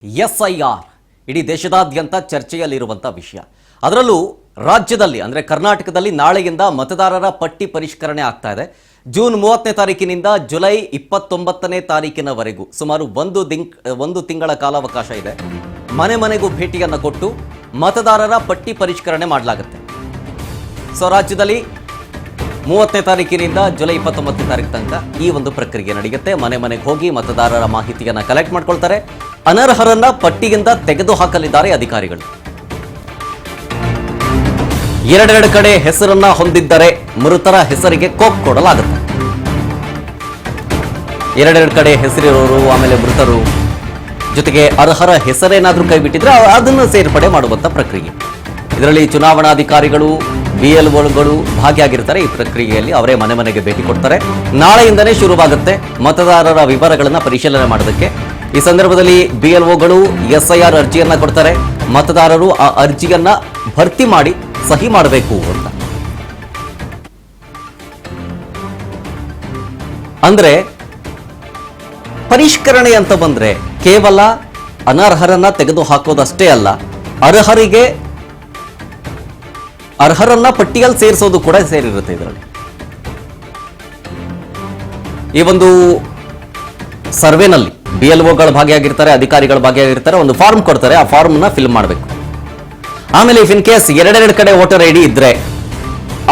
SIR ಇಡೀ ದೇಶದಾದ್ಯಂತ ಚರ್ಚೆಯಲ್ಲಿರುವಂತ ವಿಷಯ. ಅದರಲ್ಲೂ ರಾಜ್ಯದಲ್ಲಿ ಅಂದ್ರೆ ಕರ್ನಾಟಕದಲ್ಲಿ ನಾಳೆಯಿಂದ ಮತದಾರರ ಪಟ್ಟಿ ಪರಿಷ್ಕರಣೆ ಆಗ್ತಾ ಇದೆ. ಜೂನ್ 30ನೇ ತಾರೀಕಿನಿಂದ ಜುಲೈ 29ನೇ ತಾರೀಕಿನವರೆಗೂ ಸುಮಾರು ಒಂದು ತಿಂಗಳ ಕಾಲಾವಕಾಶ ಇದೆ. ಮನೆ ಮನೆಗೂ ಭೇಟಿಯನ್ನು ಕೊಟ್ಟು ಮತದಾರರ ಪಟ್ಟಿ ಪರಿಷ್ಕರಣೆ ಮಾಡಲಾಗುತ್ತೆ. ಸೊ ರಾಜ್ಯದಲ್ಲಿ 30ನೇ ತಾರೀಕಿನಿಂದ ಜುಲೈ 29ನೇ ತಾರೀಕು ತನಕ ಈ ಒಂದು ಪ್ರಕ್ರಿಯೆ ನಡೆಯುತ್ತೆ. ಮನೆ ಮನೆಗೆ ಹೋಗಿ ಮತದಾರರ ಮಾಹಿತಿಯನ್ನು ಕಲೆಕ್ಟ್ ಮಾಡ್ಕೊಳ್ತಾರೆ. ಅನರ್ಹರನ್ನ ಪಟ್ಟಿಯಿಂದ ತೆಗೆದುಹಾಕಲಿದ್ದಾರೆ ಅಧಿಕಾರಿಗಳು. ಎರಡೆರಡು ಕಡೆ ಹೆಸರನ್ನ ಹೊಂದಿದ್ದರೆ ಮೃತರ ಹೆಸರಿಗೆ ಕೋಕ್ ಕೊಡಲಾಗುತ್ತೆ. ಎರಡೆರಡು ಕಡೆ ಹೆಸರಿರೋರು ಆಮೇಲೆ ಮೃತರು ಜೊತೆಗೆ ಅರ್ಹರ ಹೆಸರೇನಾದ್ರೂ ಕೈ ಬಿಟ್ಟಿದ್ರೆ ಅದನ್ನು ಸೇರ್ಪಡೆ ಮಾಡುವಂತ ಪ್ರಕ್ರಿಯೆ. ಇದರಲ್ಲಿ ಚುನಾವಣಾಧಿಕಾರಿಗಳು BLOಗಳು ಭಾಗಿಯಾಗಿರ್ತಾರೆ. ಈ ಪ್ರಕ್ರಿಯೆಯಲ್ಲಿ ಅವರೇ ಮನೆ ಮನೆಗೆ ಭೇಟಿ ಕೊಡ್ತಾರೆ. ನಾಳೆಯಿಂದನೇ ಶುರುವಾಗುತ್ತೆ ಮತದಾರರ ವಿವರಗಳನ್ನು ಪರಿಶೀಲನೆ ಮಾಡೋದಕ್ಕೆ. ಈ ಸಂದರ್ಭದಲ್ಲಿ BLOಗಳು SIR ಅರ್ಜಿಯನ್ನ ಕೊಡ್ತಾರೆ. ಮತದಾರರು ಆ ಅರ್ಜಿಯನ್ನ ಭರ್ತಿ ಮಾಡಿ ಸಹಿ ಮಾಡಬೇಕು ಅಂತ. ಅಂದ್ರೆ ಪರಿಷ್ಕರಣೆ ಅಂತ ಬಂದ್ರೆ ಕೇವಲ ಅನರ್ಹರನ್ನ ತೆಗೆದು ಹಾಕೋದಷ್ಟೇ ಅಲ್ಲ, ಅರ್ಹರನ್ನ ಪಟ್ಟಿಯಲ್ಲಿ ಸೇರಿಸೋದು ಕೂಡ ಸೇರಿರುತ್ತೆ. ಇದರಲ್ಲಿ ಈ ಒಂದು ಸರ್ವೆನಲ್ಲಿ BLOಗಳು ಭಾಗಿಯಾಗಿರ್ತಾರೆ, ಅಧಿಕಾರಿಗಳು ಭಾಗಿಯಾಗಿರ್ತಾರೆ. ಒಂದು ಫಾರ್ಮ್ ಕೊಡ್ತಾರೆ, ಆ ಫಾರ್ಮ್ ನ ಫಿಲ್ ಮಾಡಬೇಕು. ಆಮೇಲೆ ಇಫ್ ಇನ್ ಕೇಸ್ ಎರಡೆರಡು ಕಡೆ ವೋಟರ್ ID ಇದ್ರೆ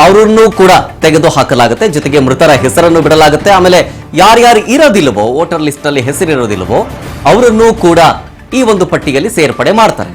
ಅವರನ್ನು ಕೂಡ ತೆಗೆದು ಹಾಕಲಾಗುತ್ತೆ. ಜೊತೆಗೆ ಮೃತರ ಹೆಸರನ್ನು ಬಿಡಲಾಗುತ್ತೆ. ಆಮೇಲೆ ಯಾರ್ಯಾರು ಇರೋದಿಲ್ಲವೋ, ವೋಟರ್ ಲಿಸ್ಟ್ ಅಲ್ಲಿ ಹೆಸರಿರೋದಿಲ್ಲವೋ ಅವರನ್ನು ಕೂಡ ಈ ಒಂದು ಪಟ್ಟಿಯಲ್ಲಿ ಸೇರ್ಪಡೆ ಮಾಡ್ತಾರೆ.